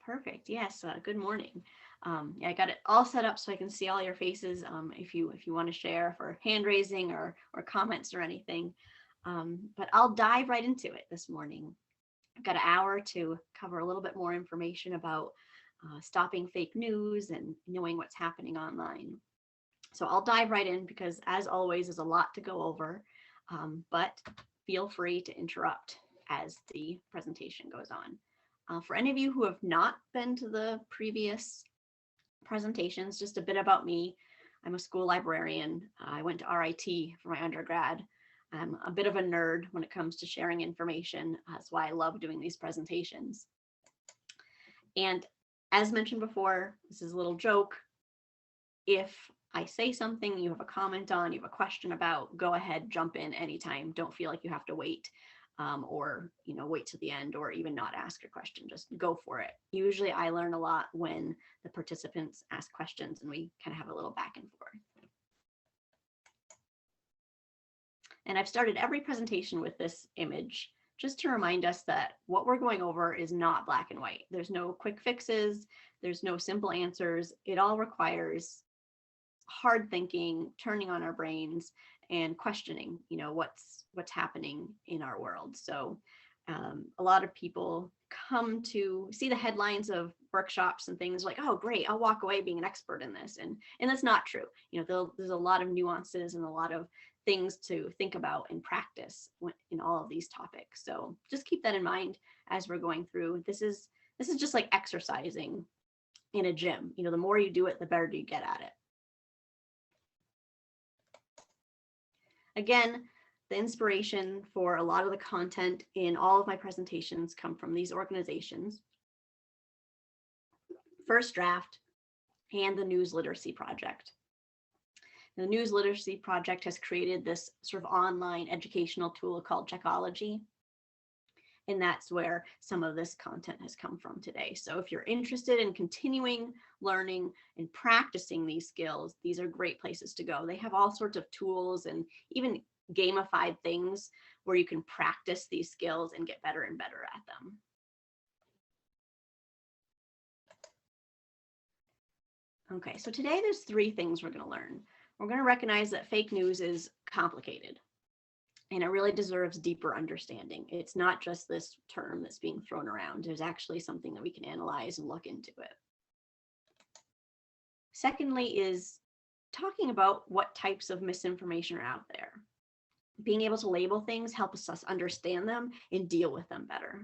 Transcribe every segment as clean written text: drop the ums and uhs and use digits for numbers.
Perfect. Yes. Good morning. Yeah, I got it all set up so I can see all your faces. If you want to share for hand raising or comments or anything, but I'll dive right into it this morning. I've got an hour to cover a little bit more information about stopping fake news and knowing what's happening online. So I'll dive right in because, as always, there's a lot to go over. But feel free to interrupt as the presentation goes on. For any of you who have not been to the previous presentations, just a bit about me. I'm a school librarian. I went to RIT for my undergrad. I'm a bit of a nerd when it comes to sharing information. That's why I love doing these presentations. And as mentioned before, this is a little joke. If I say something you have a comment on, you have a question about, go ahead, jump in anytime. Don't feel like you have to wait. Or wait to the end, or even not ask a question. Just go for it. Usually I learn a lot when the participants ask questions and we kind of have a little back and forth. And I've started every presentation with this image just to remind us that what we're going over is not black and white. There's no quick fixes. There's no simple answers. It all requires hard thinking, turning on our brains, and questioning, what's happening in our world. So a lot of people come to see the headlines of workshops and things like, oh, great, I'll walk away being an expert in this. And that's not true. There's a lot of nuances and a lot of things to think about and practice in all of these topics. So just keep that in mind as we're going through. This is just like exercising in a gym. The more you do it, the better you get at it. Again, the inspiration for a lot of the content in all of my presentations come from these organizations. First Draft and the News Literacy Project. The News Literacy Project has created this sort of online educational tool called Checkology. And that's where some of this content has come from today. So if you're interested in continuing learning and practicing these skills, these are great places to go. They have all sorts of tools and even gamified things where you can practice these skills and get better and better at them. Okay, so today there's three things we're going to learn. We're going to recognize that fake news is complicated. And it really deserves deeper understanding. It's not just this term that's being thrown around. There's actually something that we can analyze and look into it. Secondly is talking about what types of misinformation are out there. Being able to label things helps us understand them and deal with them better.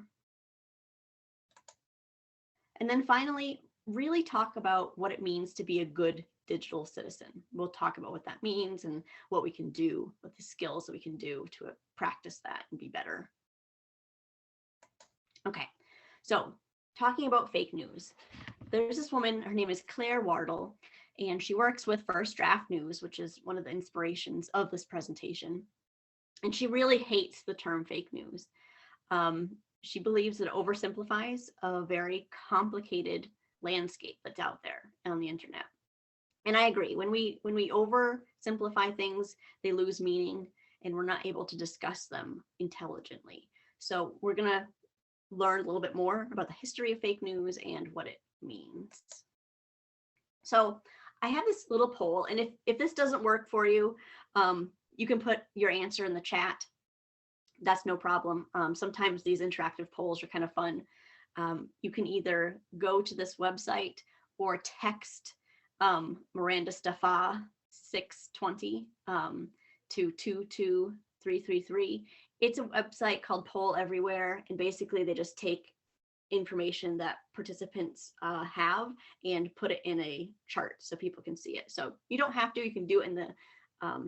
And then finally, really talk about what it means to be a good digital citizen. We'll talk about what that means and what we can do, what the skills that we can do to practice that and be better. Okay, so talking about fake news. There's this woman, her name is Claire Wardle, and she works with First Draft News, which is one of the inspirations of this presentation. And she really hates the term fake news. She believes it oversimplifies a very complicated landscape that's out there on the internet. And I agree. When we oversimplify things, they lose meaning and we're not able to discuss them intelligently. So we're going to learn a little bit more about the history of fake news and what it means. So I have this little poll, and if this doesn't work for you, you can put your answer in the chat. That's no problem. Sometimes these interactive polls are kind of fun. You can either go to this website or text Miranda Stefano 620 to 22333. It's a website called Poll Everywhere, and basically they just take information that participants have and put it in a chart so people can see it. So you don't have to, you can do it in the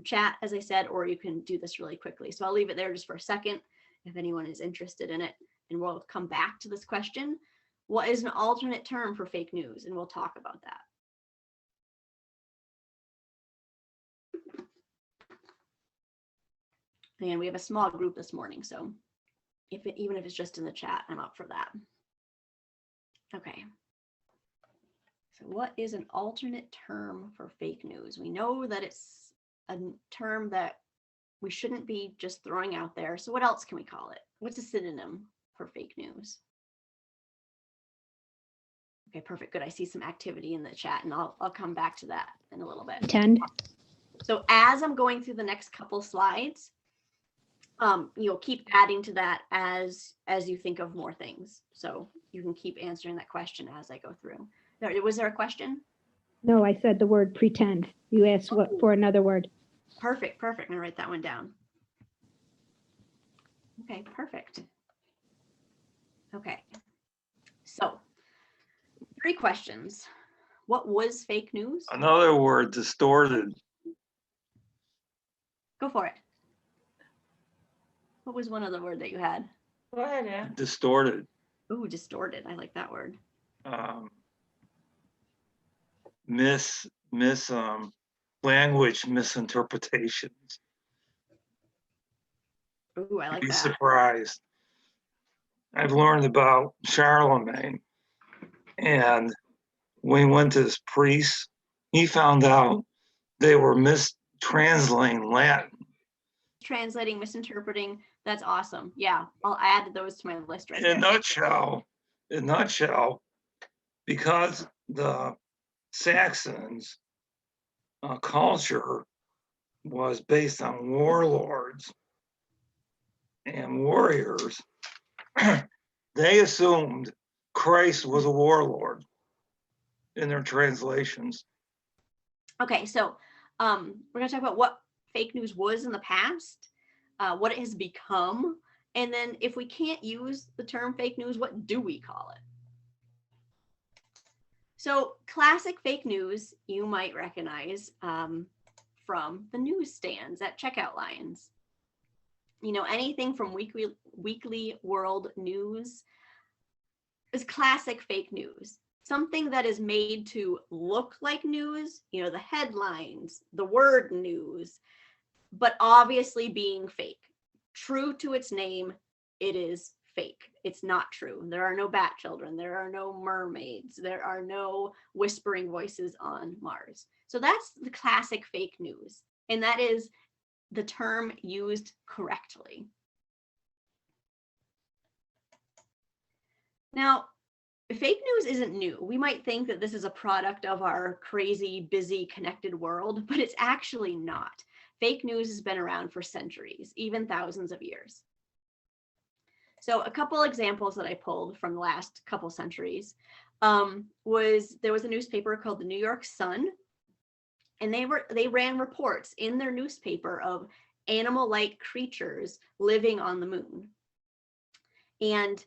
chat, as I said, or you can do this really quickly. So I'll leave it there just for a second if anyone is interested in it, and we'll come back to this question. What is an alternate term for fake news? And we'll talk about that. And we have a small group this morning, so even if it's just in the chat, I'm up for that. Okay. So what is an alternate term for fake news? We know that it's a term that we shouldn't be just throwing out there. So what else can we call it? What's a synonym for fake news? Okay, perfect. Good. I see some activity in the chat, and I'll come back to that in a little bit. Pretend. So as I'm going through the next couple slides, you'll keep adding to that as you think of more things. So you can keep answering that question as I go through. Was there a question? No, I said the word pretend. You asked what for another word. Perfect. I'm gonna write that one down. Okay, perfect. Okay, so 3 questions. What was fake news? Another word, distorted. Go for it. What was one other word that you had? Go ahead, Ann. Distorted. Ooh, distorted. I like that word. Language misinterpretations. Ooh, I like Be that. surprised. I've learned about Charlemagne, and when he went to this priest, he found out they were mistranslating Latin. Translating, misinterpreting. That's awesome. Yeah, I'll add those to my list right In a there. nutshell, because the Saxons culture was based on warlords and warriors, they assumed Christ was a warlord in their translations. Okay, so we're going to talk about what fake news was in the past, what it has become, and then if we can't use the term fake news, what do we call it? So classic fake news you might recognize from the newsstands at checkout lines. You know, anything from weekly world news is classic fake news. Something that is made to look like news, you know, the headlines, the word news, but obviously being fake. True to its name, it is fake. It's not true. There are no bat children. There are no mermaids. There are no whispering voices on Mars. So that's the classic fake news. And that is the term used correctly. Now, fake news isn't new. We might think that this is a product of our crazy, busy, connected world, but it's actually not. Fake news has been around for centuries, even thousands of years. So a couple examples that I pulled from the last couple centuries there was a newspaper called the New York Sun, and they ran reports in their newspaper of animal-like creatures living on the moon. And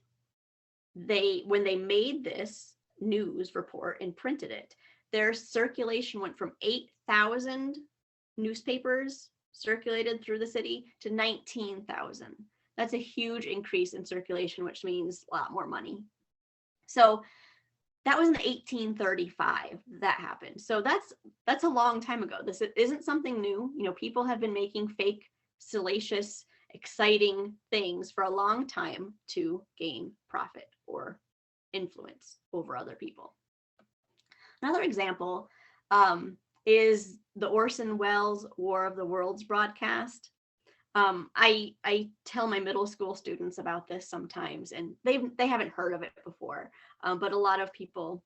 when they made this news report and printed it, their circulation went from 8,000 newspapers circulated through the city to 19,000. That's a huge increase in circulation, which means a lot more money. So that was in 1835 that happened. So that's a long time ago. This isn't something new. You know, people have been making fake, salacious, exciting things for a long time to gain profit or influence over other people. Another example is the Orson Welles War of the Worlds broadcast. I tell my middle school students about this sometimes, and they haven't heard of it before. But a lot of people,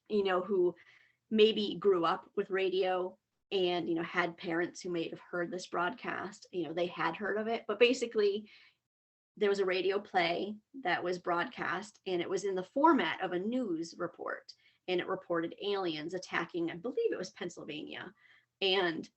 you know, who maybe grew up with radio and, you know, had parents who may have heard this broadcast, you know, they had heard of it. But basically, there was a radio play that was broadcast, and it was in the format of a news report, and it reported aliens attacking, I believe it was Pennsylvania, and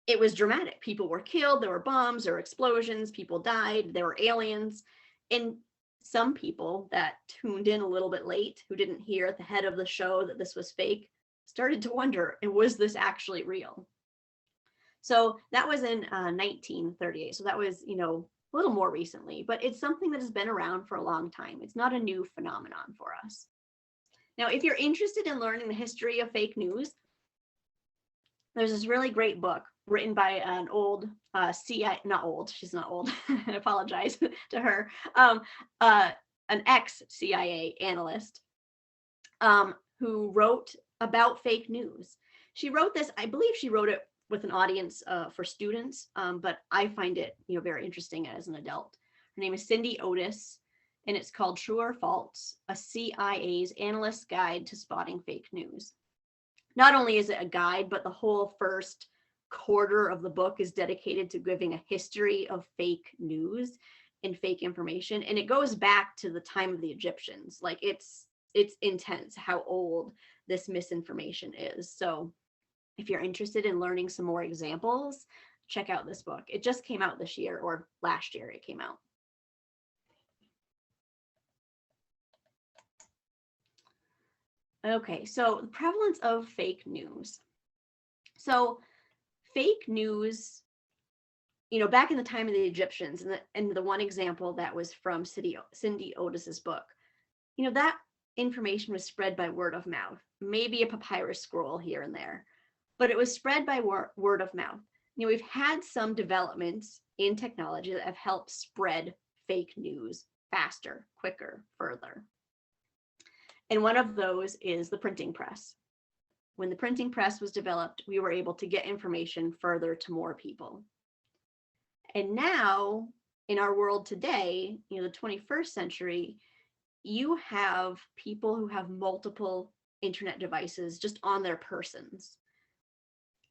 it was dramatic. People were killed, there were bombs, there were explosions, people died, there were aliens. And some people that tuned in a little bit late, who didn't hear at the head of the show that this was fake, started to wonder, and was this actually real? So that was in 1938. So that was, you know, a little more recently, but it's something that has been around for a long time. It's not a new phenomenon for us. Now, if you're interested in learning the history of fake news, there's this really great book written by an old she's not old, I apologize to her, an ex-CIA analyst who wrote about fake news. She wrote this, I believe she wrote it with an audience for students, but I find it, you know, very interesting as an adult. Her name is Cindy Otis, and it's called True or False, a CIA's analyst's guide to spotting fake news. Not only is it a guide, but the whole first quarter of the book is dedicated to giving a history of fake news and fake information. And it goes back to the time of the Egyptians. Like it's intense how old this misinformation is. So if you're interested in learning some more examples, check out this book. It just came out this year, or last year it came out. Okay, so the prevalence of fake news. So fake news, back in the time of the Egyptians, and the one example that was from Cindy Otis's book, that information was spread by word of mouth, maybe a papyrus scroll here and there, but it was spread by word of mouth. We've had some developments in technology that have helped spread fake news faster, quicker, further. And one of those is the printing press. When the printing press was developed, we were able to get information further to more people. And now, in our world today, the 21st century, you have people who have multiple internet devices just on their persons.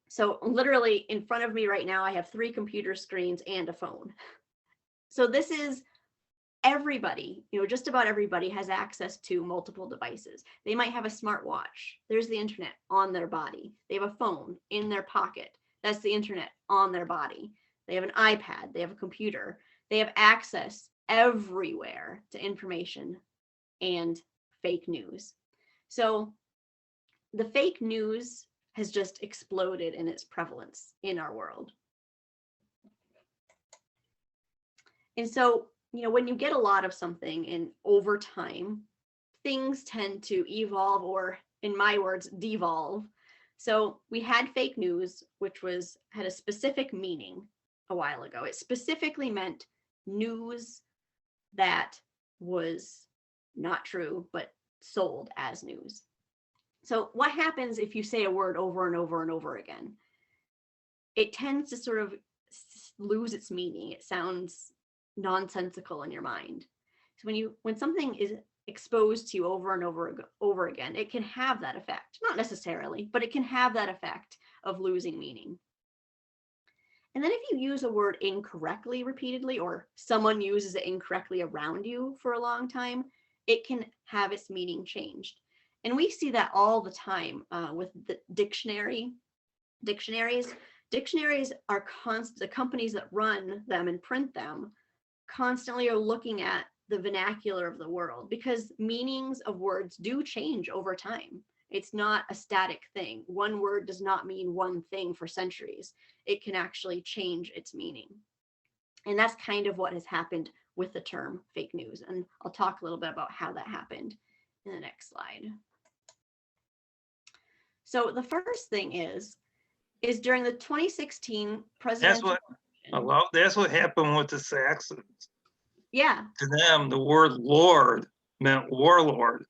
So literally in front of me right now, I have 3 computer screens and a phone. So this is everybody, just about everybody has access to multiple devices. They might have a smartwatch. There's the internet on their body. They have a phone in their pocket. That's the internet on their body. They have an iPad. They have a computer. They have access everywhere to information and fake news. So the fake news has just exploded in its prevalence in our world. And so, when you get a lot of something and over time, things tend to evolve, or in my words, devolve. So we had fake news, which had a specific meaning a while ago. It specifically meant news that was not true, but sold as news. So what happens if you say a word over and over and over again? It tends to sort of lose its meaning. It sounds nonsensical in your mind. So when something is exposed to you over and over again, it can have that effect. Not necessarily, but it can have that effect of losing meaning. And then if you use a word incorrectly repeatedly, or someone uses it incorrectly around you for a long time, it can have its meaning changed. And we see that all the time with the dictionaries. Dictionaries are the companies that run them and print them constantly are looking at the vernacular of the world, because meanings of words do change over time. It's not a static thing. One word does not mean one thing for centuries. It can actually change its meaning. And that's kind of what has happened with the term fake news. And I'll talk a little bit about how that happened in the next slide. So the first thing is during the 2016 presidential election. That's what happened with the Saxons. Yeah. To them, the word Lord meant warlord.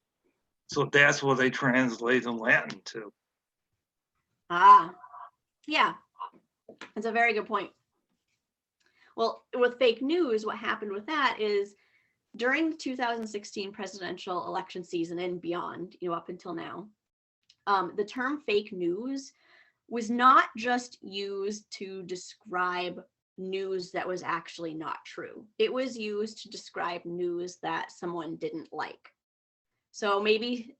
So that's what they translate in Latin to. Ah, yeah. That's a very good point. Well, with fake news, what happened with that is during the 2016 presidential election season and beyond, up until now, the term fake news was not just used to describe news that was actually not true. It was used to describe news that someone didn't like. So maybe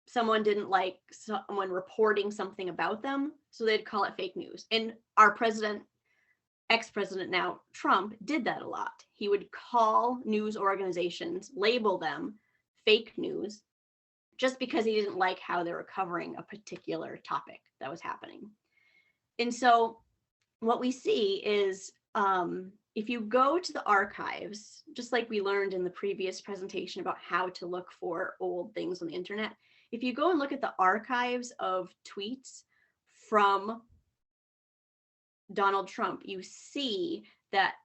someone didn't like someone reporting something about them, so they'd call it fake news. And our ex-president now, Trump, did that a lot. He would call news organizations, label them fake news, just because he didn't like how they were covering a particular topic that was happening. And so what we see is if you go to the archives, just like we learned in the previous presentation about how to look for old things on the internet, if you go and look at the archives of tweets from Donald Trump, you see that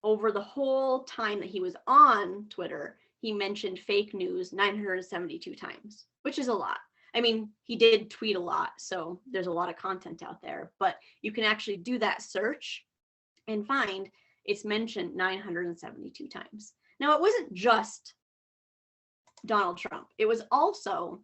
over the whole time that he was on Twitter, he mentioned fake news 972 times, which is a lot. I mean, he did tweet a lot, so there's a lot of content out there, but you can actually do that search and find it's mentioned 972 times. Now, it wasn't just Donald Trump. It was also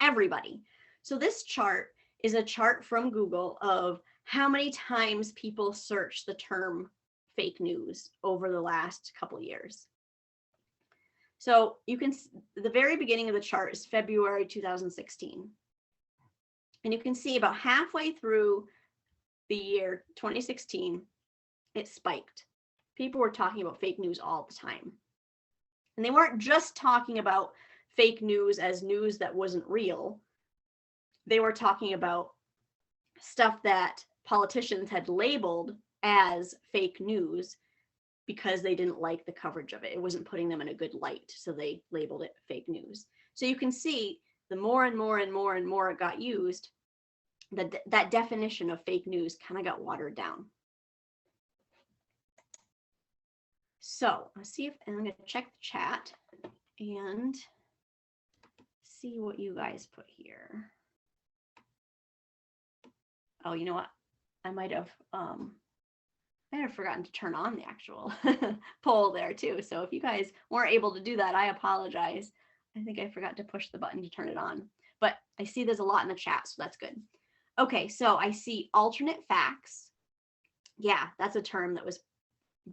everybody. So this chart is a chart from Google of how many times people search the term fake news over the last couple of years. So you can, the very beginning of the chart is February 2016. And you can see about halfway through the year 2016, it spiked. People were talking about fake news all the time. And they weren't just talking about fake news as news that wasn't real. They were talking about stuff that politicians had labeled as fake news because they didn't like the coverage of it. It wasn't putting them in a good light, so they labeled it fake news. So you can see the more and more and more and more it got used, that definition of fake news kind of got watered down. So let's see if, and I'm going to check the chat and see what you guys put here. Oh, you know what? I might have forgotten to turn on the actual poll there too. So if you guys weren't able to do that, I apologize. I think I forgot to push the button to turn it on, but I see there's a lot in the chat, so that's good. Okay, so I see alternate facts. Yeah, that's a term that was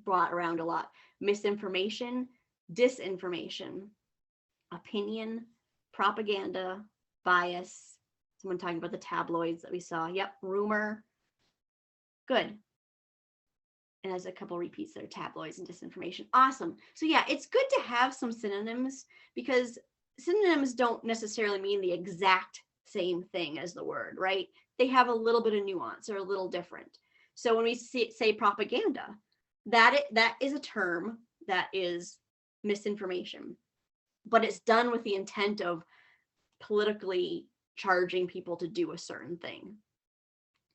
brought around a lot. Misinformation, disinformation, opinion, propaganda, bias. Someone talking about the tabloids that we saw. Yep, rumor. Good. And there's a couple repeats there, tabloids and disinformation. Awesome. So yeah, it's good to have some synonyms because synonyms don't necessarily mean the exact same thing as the word, right? They have a little bit of nuance or a little different. So when we say propaganda, that is a term that is misinformation, but it's done with the intent of politically charging people to do a certain thing.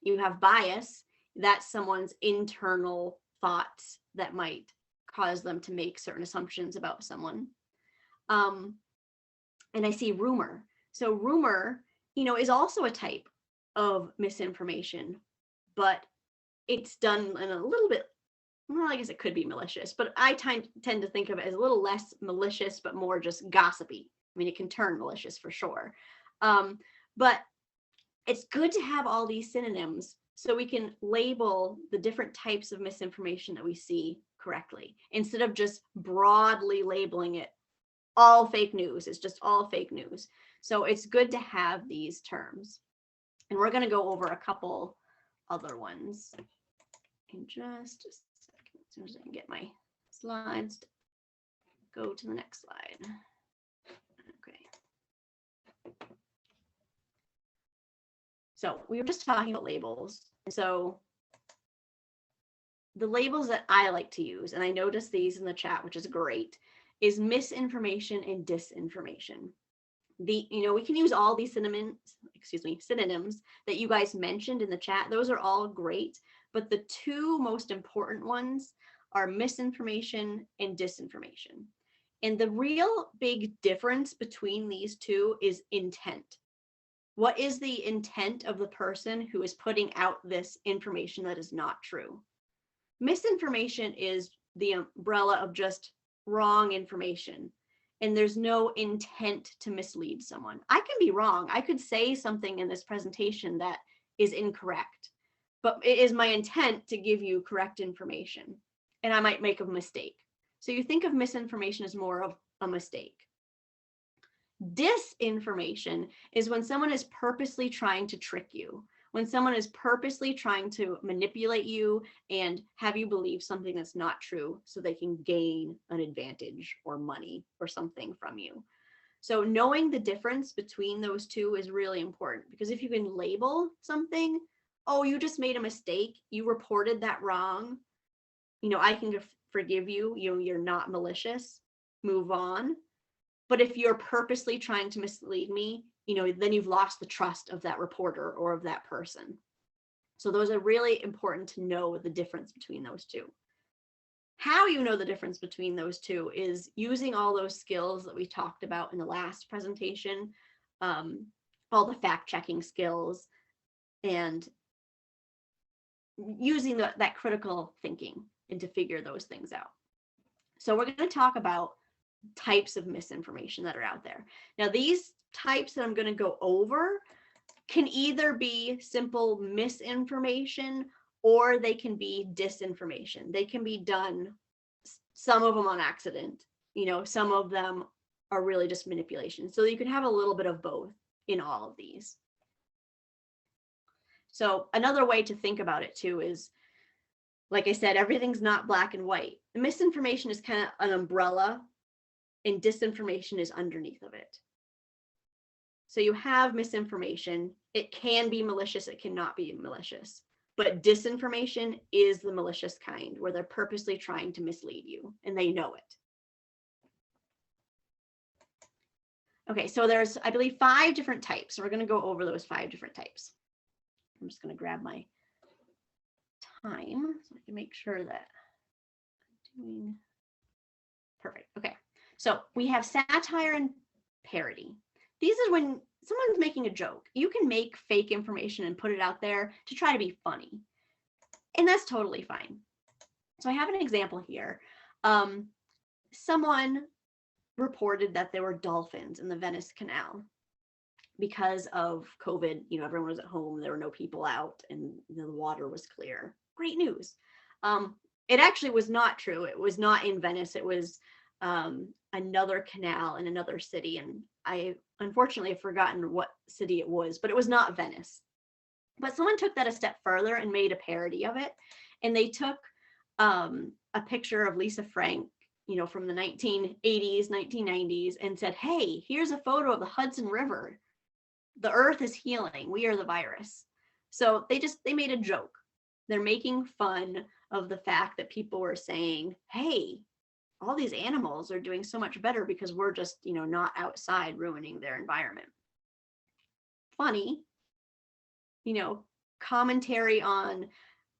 You have bias, that's someone's internal thoughts that might cause them to make certain assumptions about someone. And I see rumor. So rumor, is also a type of misinformation, but it's done in a little bit, well, I guess it could be malicious, but I tend to think of it as a little less malicious, but more just gossipy. I mean, it can turn malicious for sure. But it's good to have all these synonyms so we can label the different types of misinformation that we see correctly, instead of just broadly labeling it all fake news. It's just all fake news. So it's good to have these terms. And we're going to go over a couple other ones in just a second. As soon as I can get my slides, go to the next slide. Okay. So we were just talking about labels. And so the labels that I like to use, and I noticed these in the chat, which is great, is misinformation and disinformation. We can use all these synonyms that you guys mentioned in the chat. Those are all great, but the two most important ones are misinformation and disinformation. And the real big difference between these two is intent. What is the intent of the person who is putting out this information that is not true? Misinformation is the umbrella of just wrong information, and there's no intent to mislead someone. I can be wrong. I could say something in this presentation that is incorrect, but it is my intent to give you correct information, and I might make a mistake. So you think of misinformation as more of a mistake. Disinformation is when someone is purposely trying to trick you, when someone is purposely trying to manipulate you and have you believe something that's not true so they can gain an advantage or money or something from you. So knowing the difference between those two is really important, because if you can label something, oh, you just made a mistake, you reported that wrong, I can forgive you, you're not malicious, move on. But if you're purposely trying to mislead me, then you've lost the trust of that reporter or of that person. So those are really important to know the difference between those two. How you know the difference between those two is using all those skills that we talked about in the last presentation, all the fact-checking skills, and using that critical thinking and to figure those things out. So we're going to talk about types of misinformation that are out there. Now, these types that I'm going to go over can either be simple misinformation or they can be disinformation. They can be done, some of them on accident, some of them are really just manipulation. So you can have a little bit of both in all of these. So another way to think about it too is, like I said, everything's not black and white. Misinformation is kind of an umbrella and disinformation is underneath of it. So you have misinformation. It can be malicious, it cannot be malicious. But disinformation is the malicious kind, where they're purposely trying to mislead you and they know it. Okay, so there's, I believe, 5 different types. So we're going to go over those 5 different types. I'm just going to grab my time so I can make sure that I'm doing perfect. Okay, so we have satire and parody. These are when someone's making a joke. You can make fake information and put it out there to try to be funny. And that's totally fine. So I have an example here. Someone reported that there were dolphins in the Venice Canal because of COVID. Everyone was at home, there were no people out, and the water was clear. Great news. It actually was not true. It was not in Venice. It was another canal in another city. And I unfortunately have forgotten what city it was, but it was not Venice. But someone took that a step further and made a parody of it. And they took a picture of Lisa Frank, from the 1980s, 1990s, and said, hey, here's a photo of the Hudson River. The earth is healing. We are the virus. So they made a joke. They're making fun of the fact that people were saying, hey, all these animals are doing so much better because we're just, not outside ruining their environment. Funny, commentary on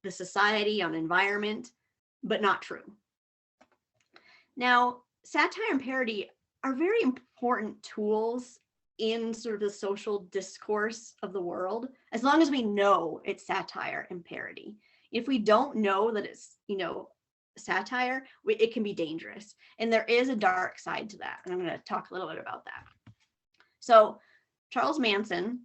the society, on environment, but not true. Now, satire and parody are very important tools in sort of the social discourse of the world, as long as we know it's satire and parody. If we don't know that it's, satire, it can be dangerous. And there is a dark side to that. And I'm going to talk a little bit about that. So Charles Manson,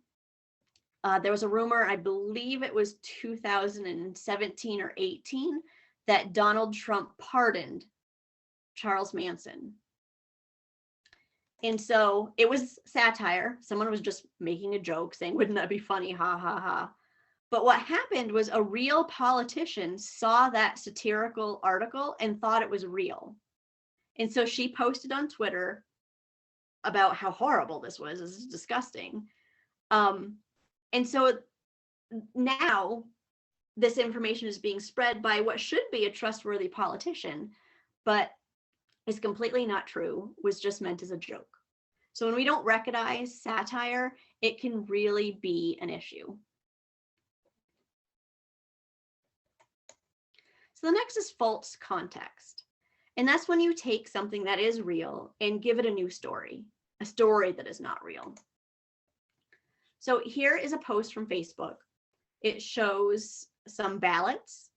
there was a rumor, I believe it was 2017 or 18, that Donald Trump pardoned Charles Manson. And so it was satire. Someone was just making a joke saying, wouldn't that be funny? Ha, ha, ha. But what happened was a real politician saw that satirical article and thought it was real. And so she posted on Twitter about how horrible this was. This is disgusting. And so now this information is being spread by what should be a trustworthy politician, but is completely not true, was just meant as a joke. So when we don't recognize satire, it can really be an issue. So the next is false context. And that's when you take something that is real and give it a new story, a story that is not real. So here is a post from Facebook. It shows some ballots,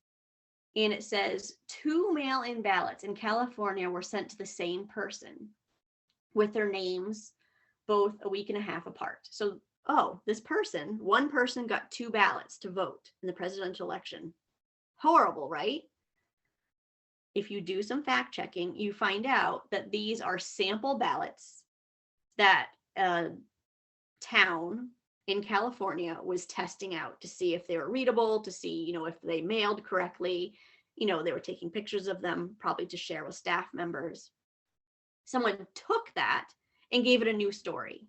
and it says 2 mail-in ballots in California were sent to the same person with their names both a week and a half apart. So, one person got 2 ballots to vote in the presidential election. Horrible, right? If you do some fact checking, you find out that these are sample ballots that a town in California was testing out to see if they were readable, to see, if they mailed correctly. They were taking pictures of them, probably to share with staff members. Someone took that and gave it a new story.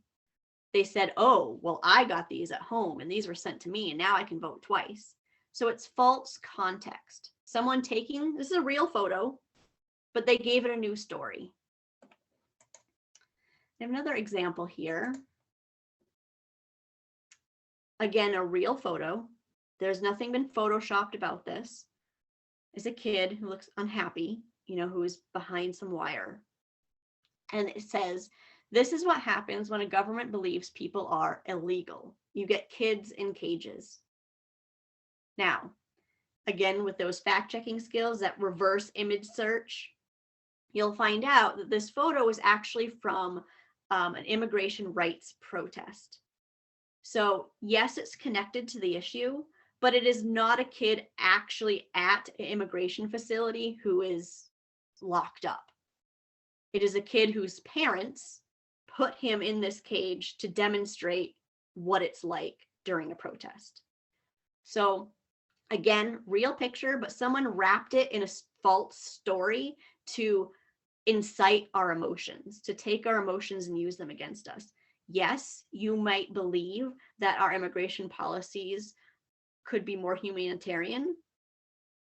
They said, oh, well, I got these at home and these were sent to me and now I can vote twice. So it's false context. Someone this is a real photo, but they gave it a new story. I have another example here. Again, a real photo. There's nothing been photoshopped about this. It's a kid who looks unhappy, who is behind some wire. And it says, this is what happens when a government believes people are illegal. You get kids in cages. Now, again, with those fact-checking skills, that reverse image search, you'll find out that this photo is actually from an immigration rights protest. So yes, it's connected to the issue, but it is not a kid actually at an immigration facility who is locked up. It is a kid whose parents put him in this cage to demonstrate what it's like during a protest. So again, real picture, but someone wrapped it in a false story to incite our emotions, to take our emotions and use them against us. Yes, you might believe that our immigration policies could be more humanitarian,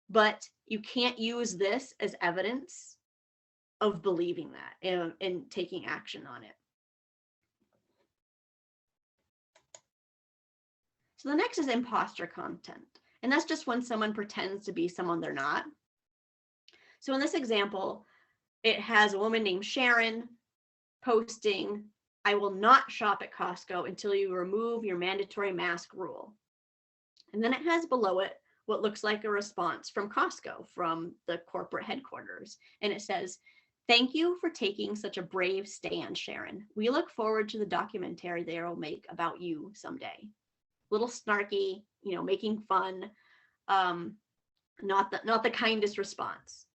but you can't use this as evidence of believing that and taking action on it. So the next is imposter content. And that's just when someone pretends to be someone they're not. So in this example, it has a woman named Sharon posting, "I will not shop at Costco until you remove your mandatory mask rule." And then it has below it what looks like a response from Costco, from the corporate headquarters. And it says, "Thank you for taking such a brave stand, Sharon. We look forward to the documentary they will make about you someday." Little snarky, making fun, not the kindest response.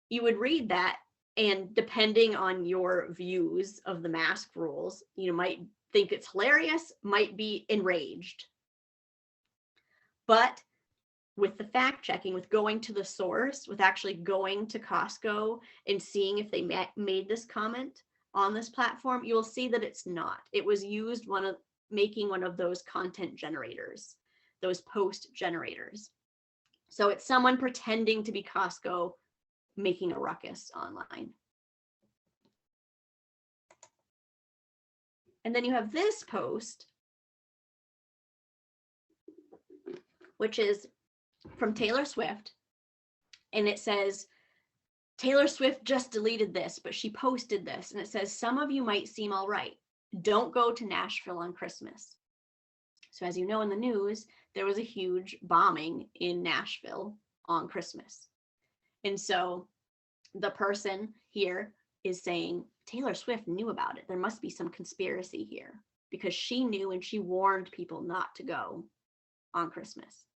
You would read that, and depending on your views of the mask rules, you might think it's hilarious, might be enraged. But with the fact checking, with going to the source, with actually going to Costco and seeing if they made this comment on this platform, you will see that it's not. It was used making one of those content generators, those post generators. So it's someone pretending to be Costco making a ruckus online. And then you have this post, which is from Taylor Swift. And it says, "Taylor Swift just deleted this, but she posted this." And it says, "Some of you might seem all right. Don't go to Nashville on Christmas." So as you know, in the news, there was a huge bombing in Nashville on Christmas. And so the person here is saying, Taylor Swift knew about it. There must be some conspiracy here because she knew and she warned people not to go on Christmas.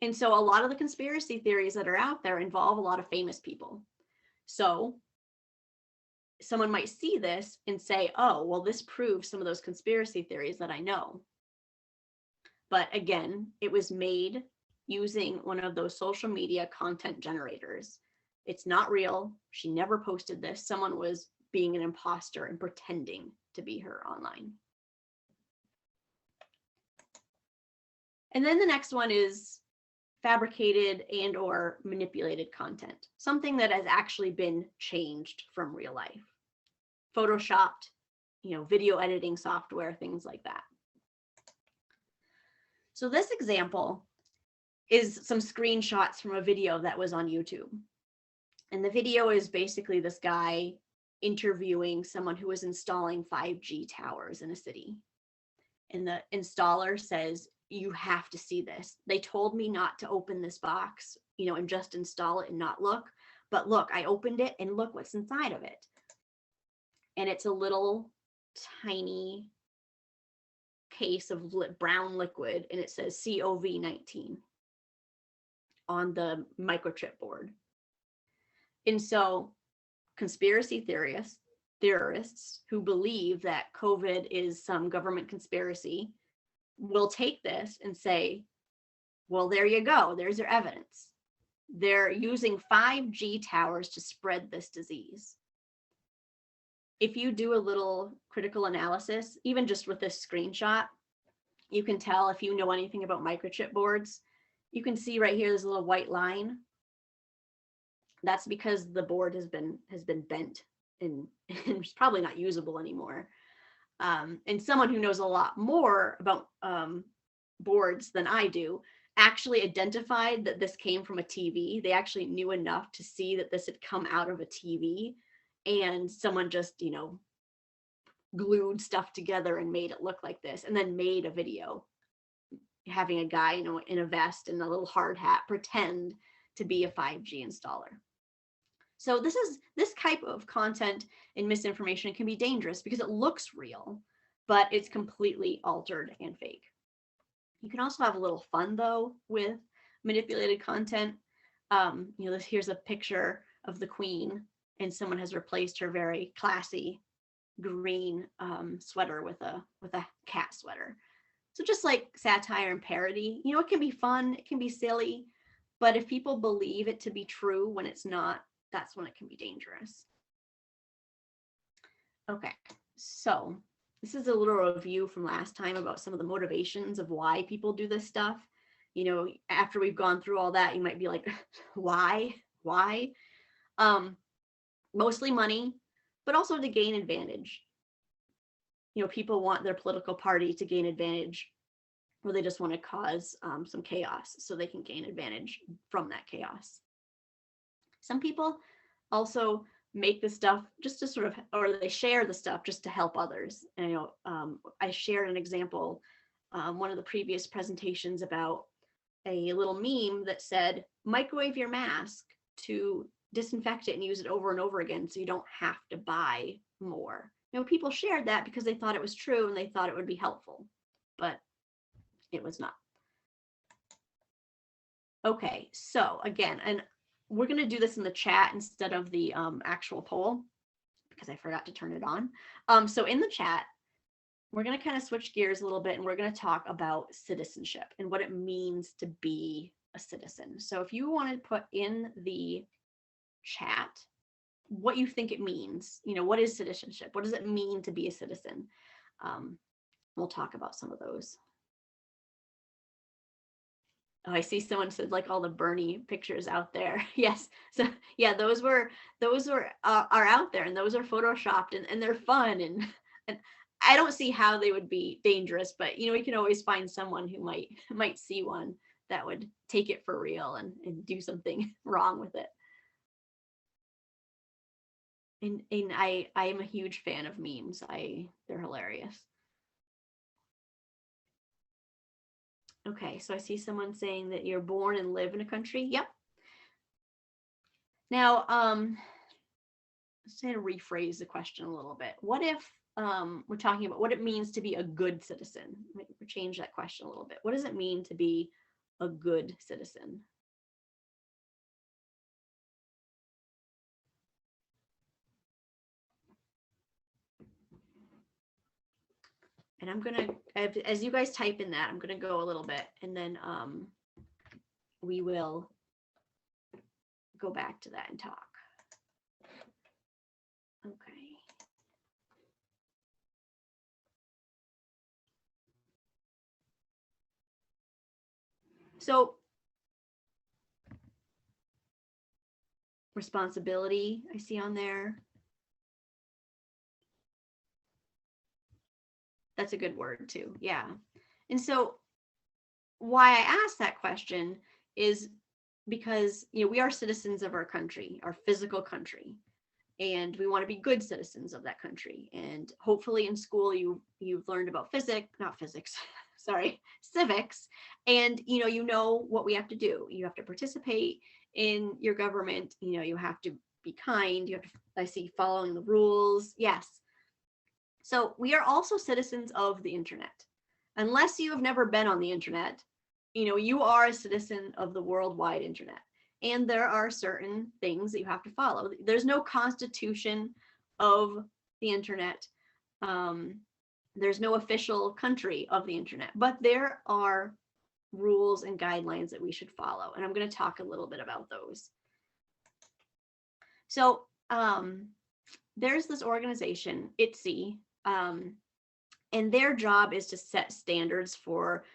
And so a lot of the conspiracy theories that are out there involve a lot of famous people. So someone might see this and say, "Oh, well, this proves some of those conspiracy theories that I know." But again, it was made using one of those social media content generators. It's not real. She never posted this. Someone was being an imposter and pretending to be her online. And then the next one is fabricated and or manipulated content, something that has actually been changed from real life. Photoshopped, video editing software, things like that. So this example is some screenshots from a video that was on YouTube. And the video is basically this guy interviewing someone who was installing 5G towers in a city. And the installer says, "You have to see this. They told me not to open this box, and just install it and not look. But look, I opened it and look what's inside of it." And it's a little tiny case of brown liquid, and it says COVID-19 on the microchip board. And so conspiracy theorists who believe that COVID is some government conspiracy will take this and say, well, there you go. There's your evidence. They're using 5G towers to spread this disease. If you do a little critical analysis, even just with this screenshot, you can tell if you know anything about microchip boards. You can see right here, there's a little white line. That's because the board has been bent and it's probably not usable anymore. And someone who knows a lot more about boards than I do actually identified that this came from a TV. They actually knew enough to see that this had come out of a TV, and someone just, glued stuff together and made it look like this, and then made a video having a guy, in a vest and a little hard hat pretend to be a 5G installer. So this type of content in misinformation can be dangerous because it looks real, but it's completely altered and fake. You can also have a little fun though with manipulated content. Here's a picture of the Queen, and someone has replaced her very classy green sweater with a cat sweater. So just like satire and parody, it can be fun, it can be silly, but if people believe it to be true when it's not, that's when it can be dangerous. Okay, so this is a little review from last time about some of the motivations of why people do this stuff. After we've gone through all that, you might be like, why? Mostly money, but also to gain advantage. People want their political party to gain advantage, or they just want to cause some chaos so they can gain advantage from that chaos. Some people also make the stuff just to sort of, or they share the stuff just to help others. And I shared an example, one of the previous presentations, about a little meme that said, microwave your mask to disinfect it and use it over and over again so you don't have to buy more. People shared that because they thought it was true and they thought it would be helpful, but it was not. Okay, so again, and we're going to do this in the chat instead of the actual poll because I forgot to turn it on. So in the chat, we're going to kind of switch gears a little bit, and we're going to talk about citizenship and what it means to be a citizen. So if you want to put in the chat what you think it means, what is citizenship? What does it mean to be a citizen? We'll talk about some of those. Oh, I see someone said like all the Bernie pictures out there. Yes. So yeah, those are out there, and those are photoshopped, and they're fun, and I don't see how they would be dangerous, but we can always find someone who might see one that would take it for real and do something wrong with it. And I am a huge fan of memes. They're hilarious. Okay, so I see someone saying that you're born and live in a country. Yep. Now, let's try to rephrase the question a little bit. What if we're talking about what it means to be a good citizen? We'll change that question a little bit. What does it mean to be a good citizen? And I'm gonna, as you guys type in that, I'm gonna go a little bit, and then we will go back to that and talk. Okay. So responsibility, I see on there. That's a good word too. Yeah. And so why I asked that question is because, we are citizens of our country, our physical country, and we want to be good citizens of that country. And hopefully in school, you've learned about civics, and you know what we have to do. You have to participate in your government. You have to be kind. You have to, I see, following the rules. Yes. So we are also citizens of the internet. Unless you have never been on the internet, you are a citizen of the worldwide internet. And there are certain things that you have to follow. There's no constitution of the internet. There's no official country of the internet, but there are rules and guidelines that we should follow. And I'm going to talk a little bit about those. So there's this organization, ISTE, and their job is to set standards for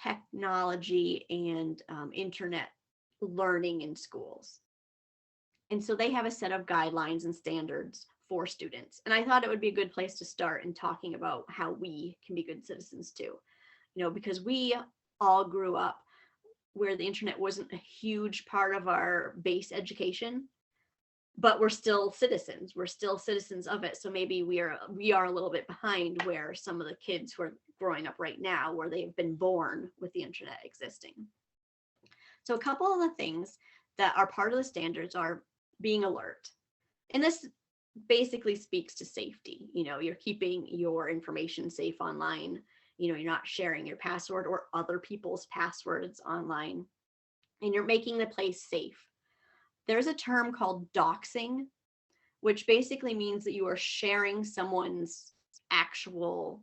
technology and internet learning in schools. And so they have a set of guidelines and standards for students. And I thought it would be a good place to start in talking about how we can be good citizens too. Because we all grew up where the internet wasn't a huge part of our base education, but we're still citizens. We're still citizens of it. So maybe we are a little bit behind where some of the kids who are growing up right now, where they've been born with the internet existing. So a couple of the things that are part of the standards are being alert. And this basically speaks to safety. You're keeping your information safe online. You're not sharing your password or other people's passwords online, and you're making the place safe. There's a term called doxing, which basically means that you are sharing someone's actual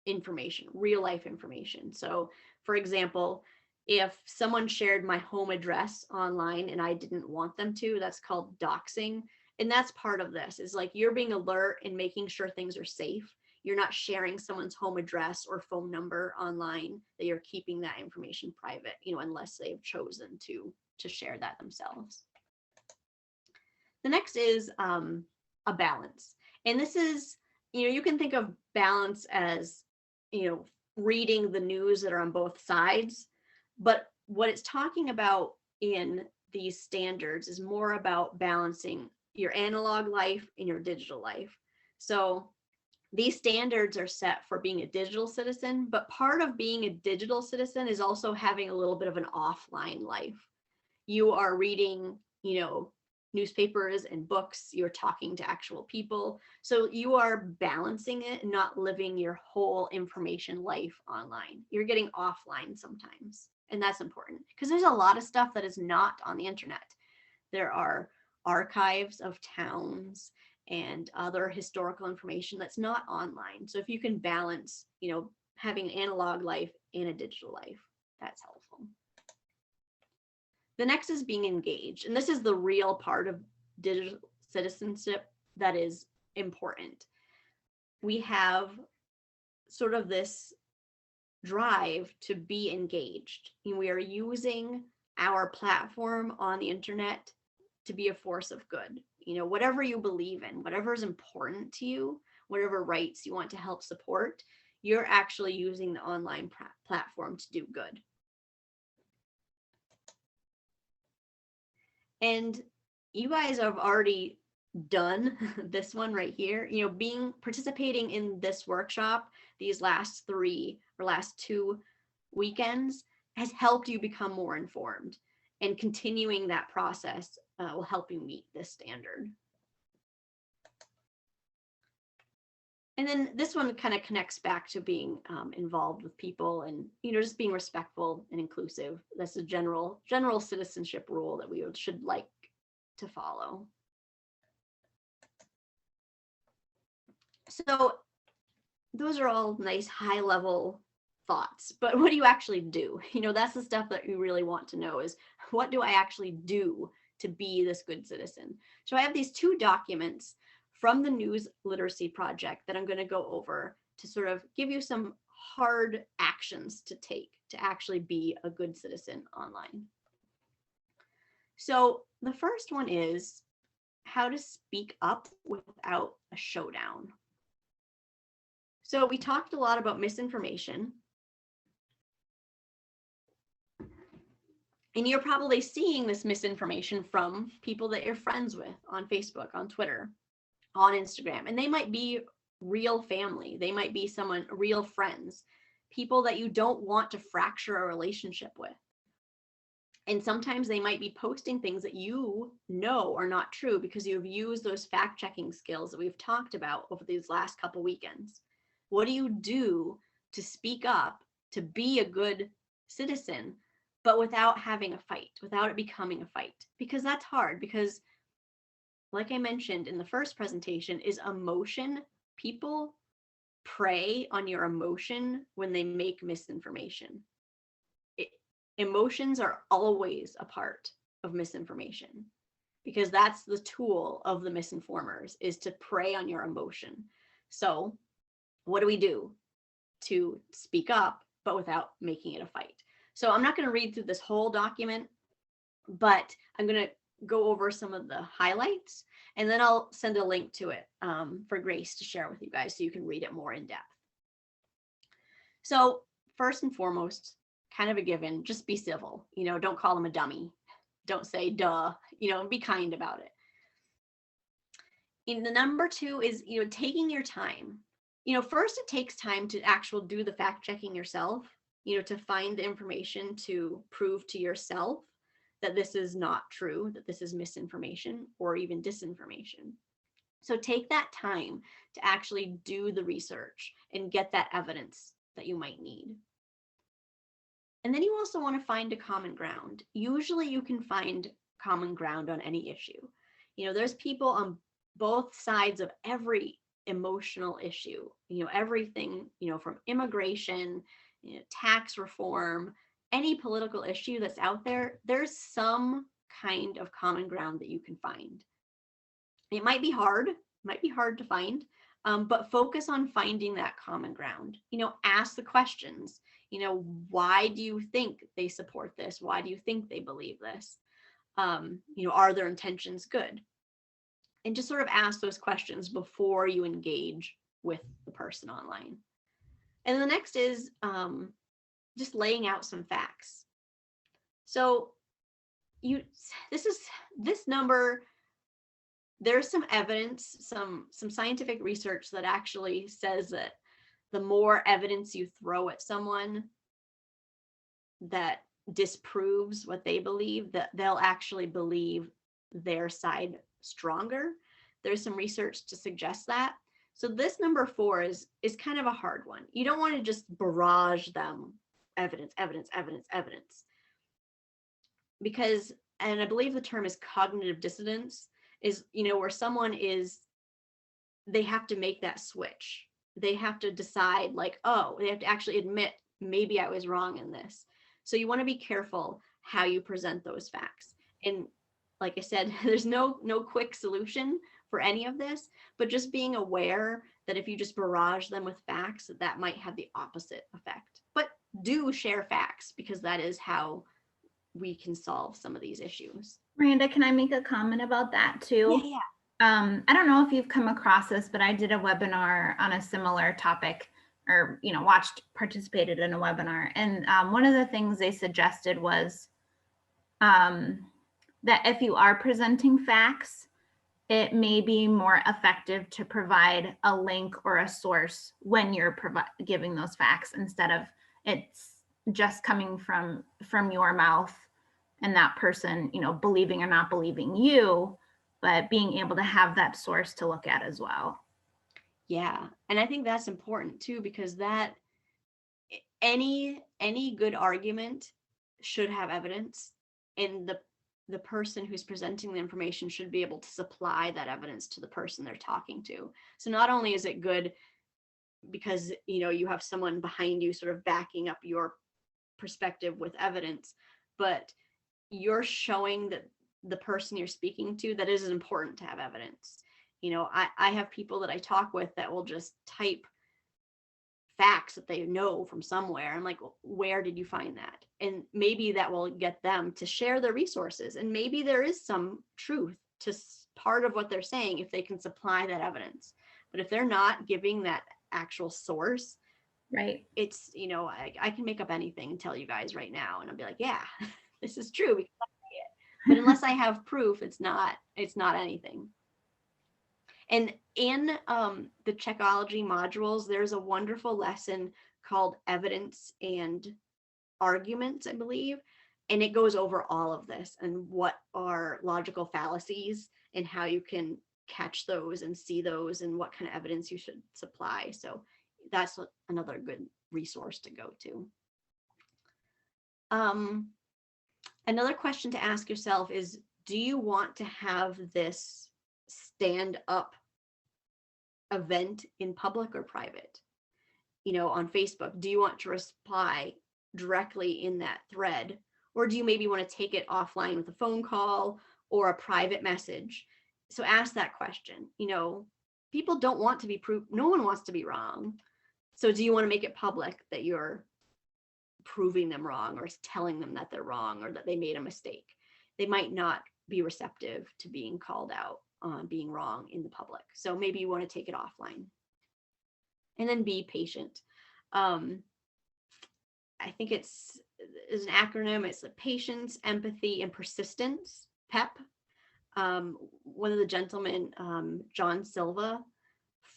information, real life information. So, for example, if someone shared my home address online and I didn't want them to, that's called doxing. And that's part of this, is like you're being alert and making sure things are safe. You're not sharing someone's home address or phone number online, that you're keeping that information private, unless they've chosen to share that themselves. The next is a balance. And this is, you can think of balance as, reading the news that are on both sides. But what it's talking about in these standards is more about balancing your analog life and your digital life. So these standards are set for being a digital citizen, but part of being a digital citizen is also having a little bit of an offline life. You are reading, newspapers and books, you're talking to actual people. So you are balancing it, not living your whole information life online. You're getting offline sometimes. And that's important because there's a lot of stuff that is not on the internet. There are archives of towns and other historical information that's not online. So if you can balance, having an analog life and a digital life, that's helpful. The next is being engaged. And this is the real part of digital citizenship that is important. We have sort of this drive to be engaged. And we are using our platform on the internet to be a force of good. Whatever you believe in, whatever is important to you, whatever rights you want to help support, you're actually using the online platform to do good. And you guys have already done this one right here, participating in this workshop, these last 2 weekends has helped you become more informed, and continuing that process will help you meet this standard. And then this one kind of connects back to being involved with people and, just being respectful and inclusive. That's a general citizenship rule that we should like to follow. So those are all nice high level thoughts, but what do you actually do? That's the stuff that you really want to know, is what do I actually do to be this good citizen? So I have these 2 documents from the News Literacy Project that I'm going to go over to sort of give you some hard actions to take to actually be a good citizen online. So the first one is how to speak up without a showdown. So we talked a lot about misinformation. And you're probably seeing this misinformation from people that you're friends with on Facebook, on Twitter, on Instagram. And they might be real family. They might be real friends, people that you don't want to fracture a relationship with. And sometimes they might be posting things that are not true because you've used those fact-checking skills that we've talked about over these last couple weekends. What do you do to speak up, to be a good citizen, but without having a fight, without it becoming a fight? Because that's hard, because like I mentioned in the first presentation, is emotion. People prey on your emotion when they make misinformation. Emotions are always a part of misinformation, because that's the tool of the misinformers, is to prey on your emotion. So what do we do to speak up, but without making it a fight? So I'm not going to read through this whole document, but I'm going to go over some of the highlights, and then I'll send a link to it for Grace to share with you guys so you can read it more in depth. So first and foremost, kind of a given, just be civil. Don't call them a dummy. Don't say duh, be kind about it. And the number 2 is, taking your time. First it takes time to actually do the fact checking yourself, to find the information to prove to yourself that this is not true, that this is misinformation or even disinformation. So take that time to actually do the research and get that evidence that you might need. And then you also want to find a common ground. Usually you can find common ground on any issue. There's people on both sides of every emotional issue, everything, from immigration, tax reform, any political issue that's out there, there's some kind of common ground that you can find. It might be hard to find, but focus on finding that common ground. Ask the questions. Why do you think they support this? Why do you think they believe this? Are their intentions good? And just sort of ask those questions before you engage with the person online. And the next is just laying out some facts. So this number, there's some evidence, some scientific research that actually says that the more evidence you throw at someone that disproves what they believe, that they'll actually believe their side stronger. There's some research to suggest that. So this number 4 is kind of a hard one. You don't want to just barrage them evidence. Because, and I believe the term is cognitive dissonance, is, where someone they have to make that switch. They have to decide they have to actually admit, maybe I was wrong in this. So you want to be careful how you present those facts. And like I said, there's no quick solution for any of this, but just being aware that if you just barrage them with facts, that might have the opposite effect. But do share facts, because that is how we can solve some of these issues. Miranda, can I make a comment about that too? Yeah. I don't know if you've come across this, but I did a webinar on a similar topic, or participated in a webinar, and one of the things they suggested was that if you are presenting facts, it may be more effective to provide a link or a source when you're giving those facts, instead of it's just coming from your mouth and that person, believing or not believing you, but being able to have that source to look at as well. Yeah, and I think that's important too, because that any good argument should have evidence, and the person who's presenting the information should be able to supply that evidence to the person they're talking to. So not only is it good because you have someone behind you sort of backing up your perspective with evidence, but you're showing that the person you're speaking to that it is important to have evidence. I have people that I talk with that will just type facts that they know from somewhere. I'm like, where did you find that? And maybe that will get them to share their resources. And maybe there is some truth to part of what they're saying if they can supply that evidence. But if they're not giving that actual source, right, it's, I can make up anything and tell you guys right now, and I'll be like, yeah, this is true because I see it. But unless I have proof, it's not anything. And in the Checkology modules, there's a wonderful lesson called Evidence and Arguments, I believe. And it goes over all of this and what are logical fallacies and how you can catch those and see those and what kind of evidence you should supply. So that's another good resource to go to. Another question to ask yourself is, do you want to have this stand-up event in public or private? On Facebook, do you want to reply directly in that thread, or do you maybe want to take it offline with a phone call or a private message? So ask that question. People don't want to be proved. No one wants to be wrong. So do you want to make it public that you're proving them wrong or telling them that they're wrong or that they made a mistake? They might not be receptive to being called out on being wrong in the public. So maybe you want to take it offline. And then be patient. I think it's an acronym. It's the patience, empathy, and persistence, PEP. One of the gentlemen, John Silva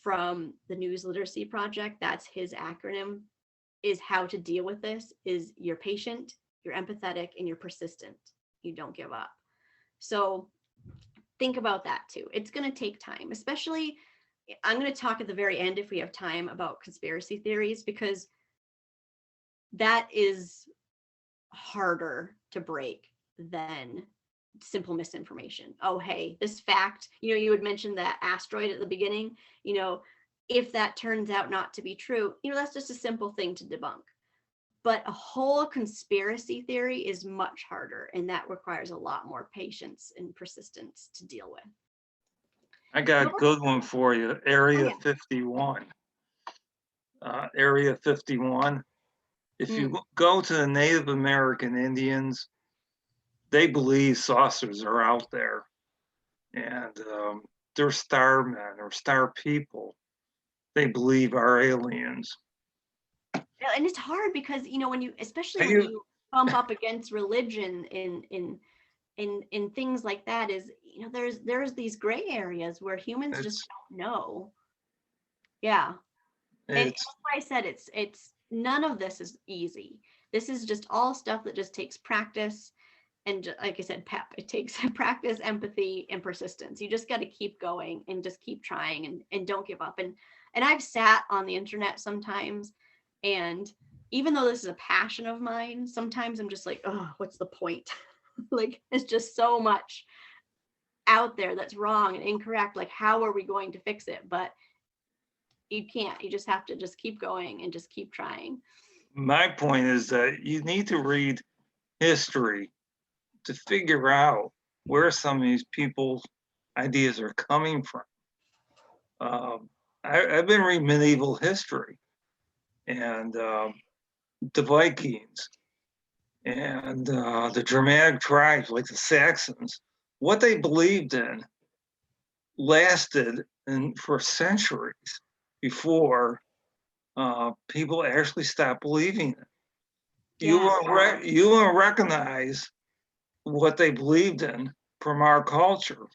from the News Literacy Project, that's his acronym, is how to deal with this is you're patient, you're empathetic, and you're persistent. you don't give up. So think about that too. It's going to take time, especially I'm going to talk at the very end if we have time about conspiracy theories, because that is harder to break than simple misinformation. Oh, hey, this fact, you had mentioned that asteroid at the beginning, if that turns out not to be true, that's just a simple thing to debunk. But a whole conspiracy theory is much harder, and that requires a lot more patience and persistence to deal with. I got a good one for you. Area 51. Area 51. If you go to the Native American Indians, they believe saucers are out there, and they're star men or star people. They believe are aliens. And it's hard because when you, especially when you bump up against religion in things like that, is there's these gray areas where humans just don't know. Yeah, and that's why I said it's none of this is easy. This is just all stuff that just takes practice, and like I said, it takes practice, empathy, and persistence. You just got to keep going and just keep trying and don't give up. And I've sat on the internet sometimes, and even though this is a passion of mine, sometimes I'm just like, oh, what's the point? Like, it's just so much out there that's wrong and incorrect. Like, how are we going to fix it? But you can't. You just have to just keep going and just keep trying. My point is that you need to read history to figure out where some of these people's ideas are coming from. I've been reading medieval history, and the Vikings and the Germanic tribes like the Saxons, what they believed in lasted for centuries before people actually stopped believing it. You won't recognize what they believed in from our culture.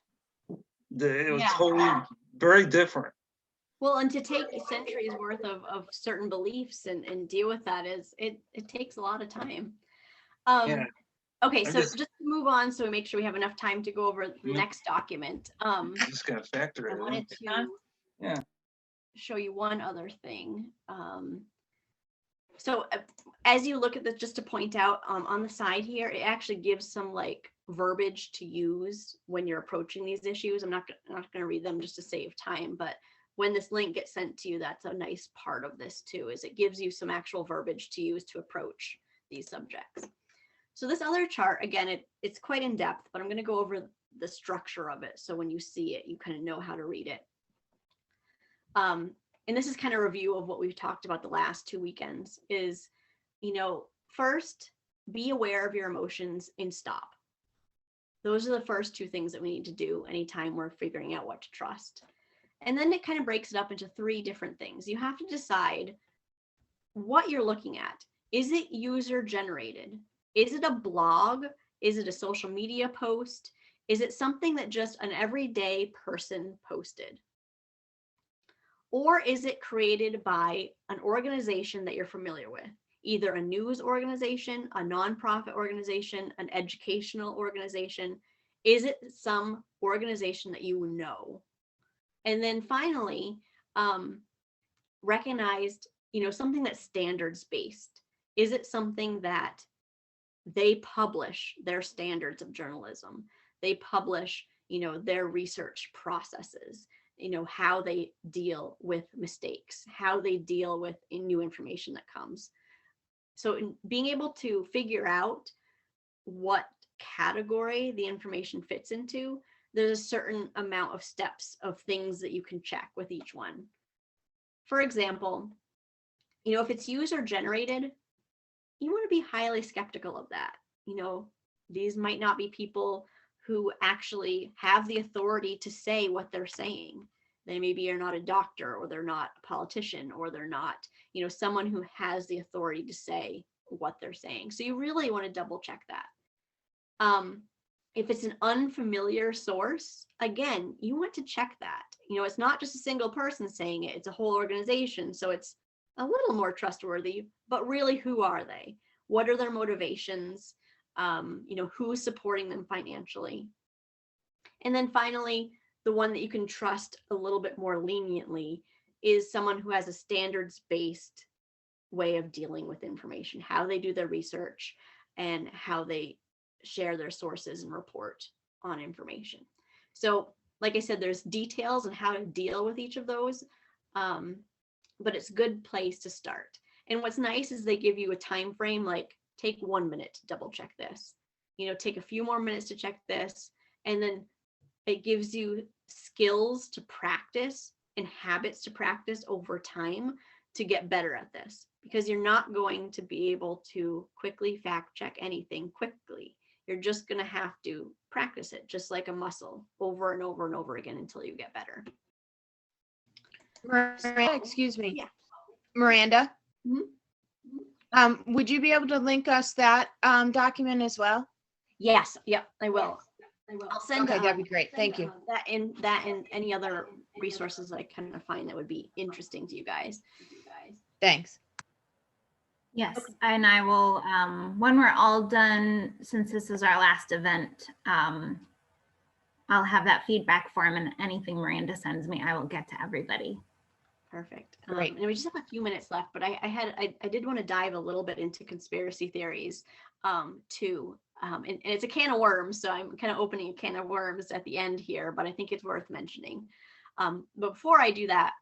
It was totally very different. Well, and to take centuries worth of certain beliefs and deal with that it takes a lot of time. Okay, so just to move on, so we make sure we have enough time to go over the next document. Just gotta factor it in. I wanted to show you one other thing. So as you look at this, just to point out on the side here, it actually gives some like verbiage to use when you're approaching these issues. I'm not going to read them just to save time, but when this link gets sent to you, that's a nice part of this too, is it gives you some actual verbiage to use to approach these subjects. So this other chart, again, it's quite in depth, but I'm going to go over the structure of it. So when you see it, you kind of know how to read it. And this is kind of a review of what we've talked about the last 2 weekends is, first, be aware of your emotions and stop. Those are the first 2 things that we need to do anytime we're figuring out what to trust. And then it kind of breaks it up into 3 different things. You have to decide what you're looking at. Is it user generated? Is it a blog? Is it a social media post? Is it something that just an everyday person posted? Or is it created by an organization that you're familiar with? Either a news organization, a nonprofit organization, an educational organization. Is it some organization that you know? And then finally, recognized, something that's standards based. Is it something that they publish their standards of journalism? They publish, their research processes, how they deal with mistakes, how they deal with new information that comes. So being able to figure out what category the information fits into, there's a certain amount of steps of things that you can check with each one. For example, if it's user generated, you want to be highly skeptical of that. These might not be people who actually have the authority to say what they're saying. They maybe are not a doctor, or they're not a politician, or they're not, someone who has the authority to say what they're saying. So you really want to double check that. If it's an unfamiliar source, again, you want to check that. It's not just a single person saying it, it's a whole organization. So it's a little more trustworthy, but really, who are they? What are their motivations? who's supporting them financially. And then finally, the one that you can trust a little bit more leniently is someone who has a standards-based way of dealing with information, how they do their research and how they share their sources and report on information. So like I said, there's details on how to deal with each of those, but it's a good place to start. And what's nice is they give you a time frame, like take 1 minute to double check this, take a few more minutes to check this, and then it gives you skills to practice and habits to practice over time to get better at this, because you're not going to be able to quickly fact check anything quickly. You're just going to have to practice it just like a muscle over and over and over again until you get better. Miranda, excuse me. Yeah. Miranda, Mhm. would you be able to link us that document as well? Yes. Yep. I will. I'll send. Okay, that'd be great. Thank you. That and any other resources that I kind of find that would be interesting to you guys. Thanks. Yes, and I will, when we're all done, since this is our last event, I'll have that feedback form, and anything Miranda sends me, I will get to everybody. Perfect. Great. And we just have a few minutes left, but I did want to dive a little bit into conspiracy theories too. And it's a can of worms, so I'm kind of opening a can of worms at the end here, but I think it's worth mentioning. But before I do that,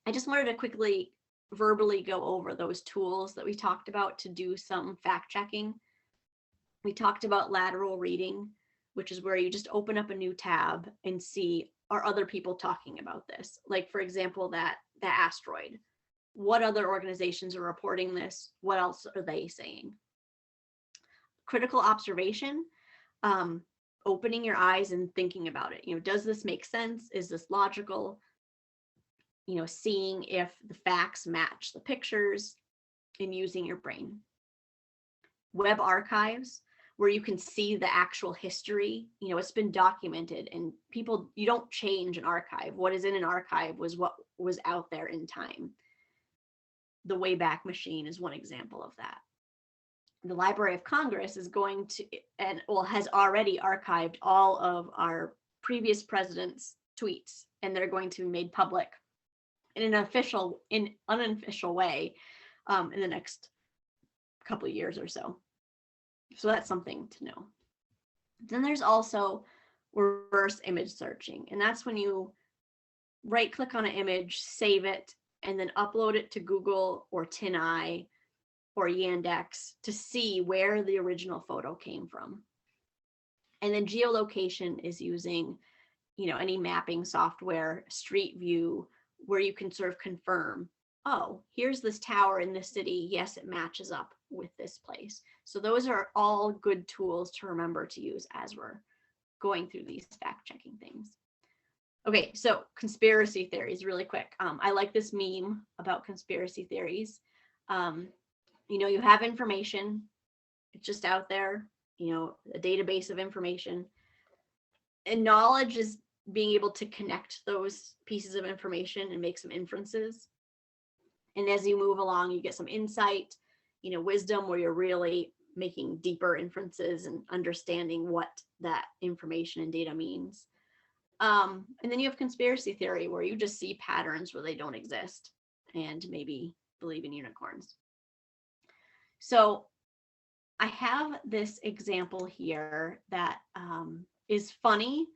I just wanted to quickly verbally go over those tools that we talked about to do some fact checking. We talked about lateral reading, which is where you just open up a new tab and see, are other people talking about this? Like, for example, the asteroid. What other organizations are reporting this? What else are they saying? Critical observation, opening your eyes and thinking about it. Does this make sense? Is this logical? Seeing if the facts match the pictures and using your brain. Web archives, where you can see the actual history. It's been documented, and you don't change an archive. What is in an archive was what was out there in time. The Wayback Machine is one example of that. The Library of Congress is going to, has already archived all of our previous presidents' tweets, and they're going to be made public in an unofficial way in the next couple of years or so. So that's something to know. Then there's also reverse image searching, and that's when you right click on an image, save it, and then upload it to Google or TinEye or Yandex to see where the original photo came from. And then geolocation is using, any mapping software, Street View, where you can sort of confirm, oh, here's this tower in this city. Yes, it matches up with this place. So those are all good tools to remember to use as we're going through these fact checking things. Okay, so conspiracy theories really quick. I like this meme about conspiracy theories. You have information, it's just out there, a database of information. And knowledge is being able to connect those pieces of information and make some inferences. And as you move along, you get some insight, wisdom, where you're really making deeper inferences and understanding what that information and data means. And then you have conspiracy theory, where you just see patterns where they don't exist and maybe believe in unicorns. So I have this example here that is funny,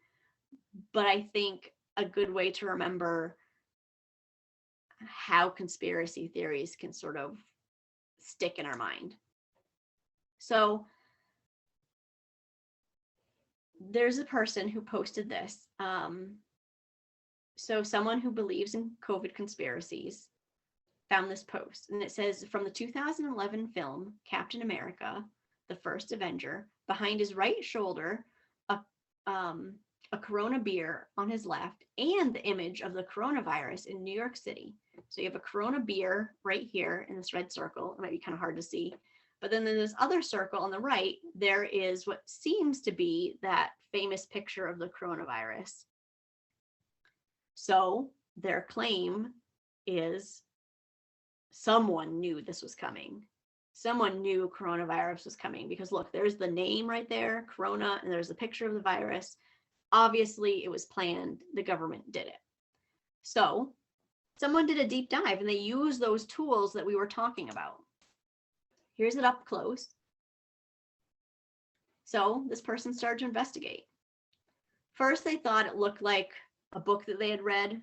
but I think a good way to remember how conspiracy theories can sort of stick in our mind. So there's a person who posted this. So someone who believes in COVID conspiracies found this post, and it says, from the 2011 film Captain America, the First Avenger, behind his right shoulder, a Corona beer on his left, and the image of the coronavirus in New York City. So you have a Corona beer right here in this red circle. It might be kind of hard to see. But then in this other circle on the right, there is what seems to be that famous picture of the coronavirus. So their claim is someone knew this was coming. someone knew coronavirus was coming, because look, there's the name right there, corona, and there's a picture of the virus. Obviously, it was planned. The government did it. So someone did a deep dive and they used those tools that we were talking about. Here's it up close. So this person started to investigate. First, they thought it looked like a book that they had read,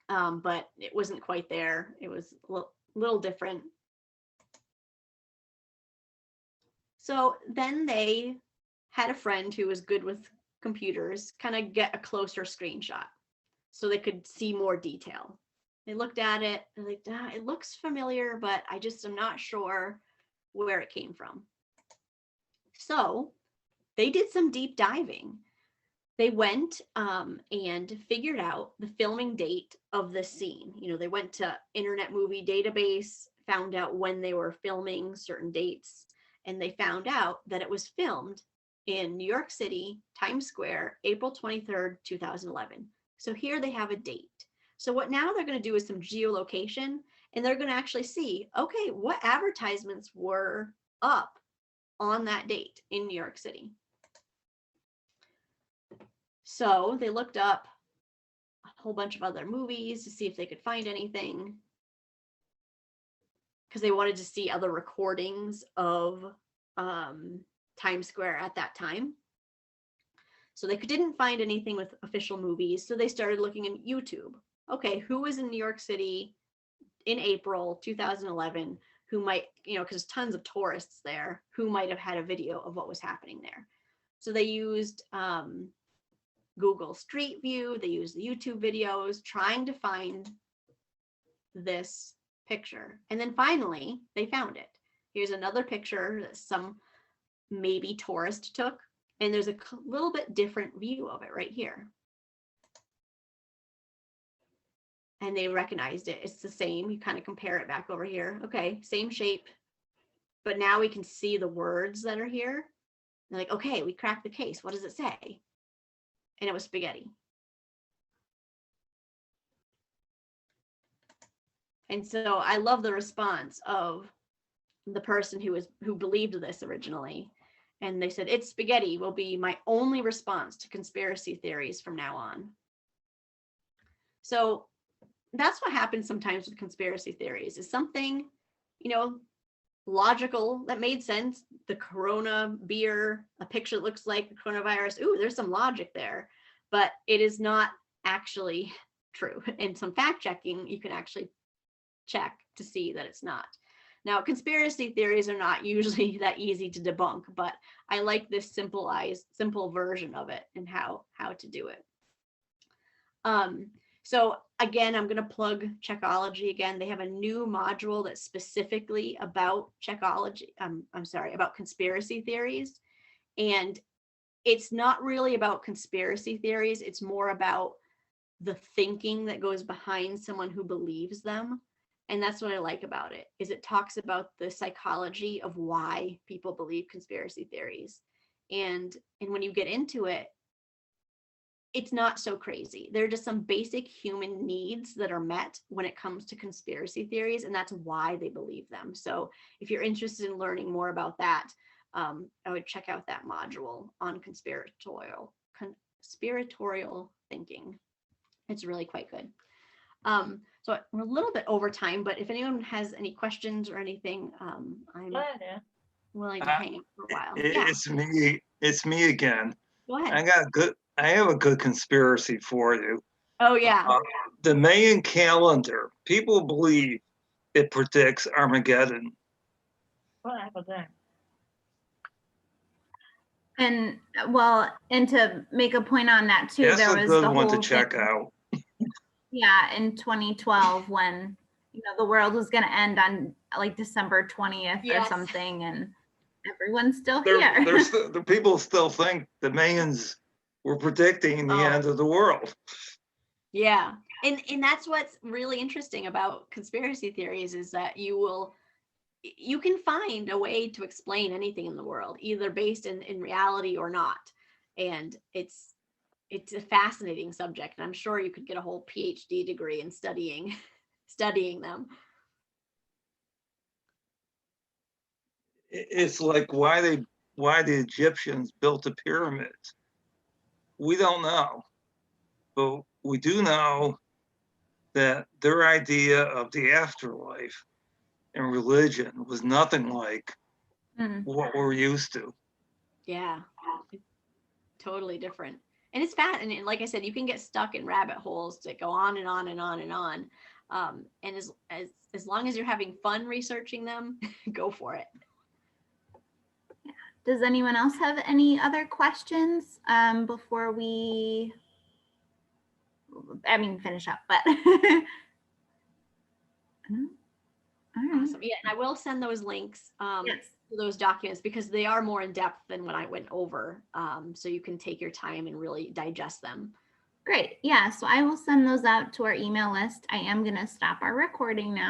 but it wasn't quite there. It was a little different. So then they had a friend who was good with computers kind of get a closer screenshot so they could see more detail. They looked at it and like, it looks familiar, but I just am not sure where it came from. So they did some deep diving. They went and figured out the filming date of this scene. You know, they went to Internet Movie Database, found out when they were filming certain dates, and they found out that it was filmed in New York City, Times Square, April 23rd, 2011. So here they have a date. So what now they're going to do is some geolocation, and they're going to actually see, okay, what advertisements were up on that date in New York City. So they looked up a whole bunch of other movies to see if they could find anything, because they wanted to see other recordings of Times Square at that time. So they didn't find anything with official movies. So they started looking in YouTube. Okay, who was in New York City in April 2011 who might, you know, because tons of tourists there, who might have had a video of what was happening there. So they used Google Street View, they used the YouTube videos trying to find this picture. And then finally, they found it. Here's another picture that some maybe tourist took, and there's a little bit different view of it right here. And they recognized it. It's the same. You kind of compare it back over here. Okay, same shape, but now we can see the words that are here. They're like, okay, we cracked the case. What does it say? And it was spaghetti. And so I love the response of the person who believed this originally. And they said, it's spaghetti will be my only response to conspiracy theories from now on. So that's what happens sometimes with conspiracy theories, is something, you know, logical that made sense. The Corona beer, a picture that looks like the coronavirus. Ooh, there's some logic there, but it is not actually true. And some fact checking, you can actually check to see that it's not. Now, conspiracy theories are not usually that easy to debunk, but I like this simple version of it and how to do it. So again, I'm going to plug Checkology again. They have a new module that's specifically about Checkology. About conspiracy theories. And it's not really about conspiracy theories. It's more about the thinking that goes behind someone who believes them. And that's what I like about it, is it talks about the psychology of why people believe conspiracy theories. And when you get into it, it's not so crazy. There are just some basic human needs that are met when it comes to conspiracy theories, and that's why they believe them. So if you're interested in learning more about that, I would check out that module on conspiratorial thinking. It's really quite good. So we're a little bit over time, but if anyone has any questions or anything, I'm willing to hang out for a while. It's me again. Go ahead. I have a good conspiracy for you. Oh yeah. The Mayan calendar, people believe it predicts Armageddon. What happened there? And well, and to make a point on that too, That's there a was good the one to whole check thing, out. yeah, in 2012 when, you know, the world was going to end on like December 20th Yes. or something, and everyone's still The here. people still think the Mayans were predicting the end of the world. Yeah. And that's what's really interesting about conspiracy theories, is that you can find a way to explain anything in the world, either based in reality or not. And it's a fascinating subject, and I'm sure you could get a whole PhD degree in studying them. It's like why the Egyptians built the pyramids. We don't know, but we do know that their idea of the afterlife and religion was nothing like Mm. what we're used to. Yeah, it's totally different. And it's fat. And like I said, you can get stuck in rabbit holes that go on and on and on and on. And as long as you're having fun researching them, go for it. Does anyone else have any other questions before we, finish up, but. All right. Awesome. Yeah, and I will send those links Yes. to those documents because they are more in depth than when I went over. So you can take your time and really digest them. Great. Yeah. So I will send those out to our email list. I am going to stop our recording now.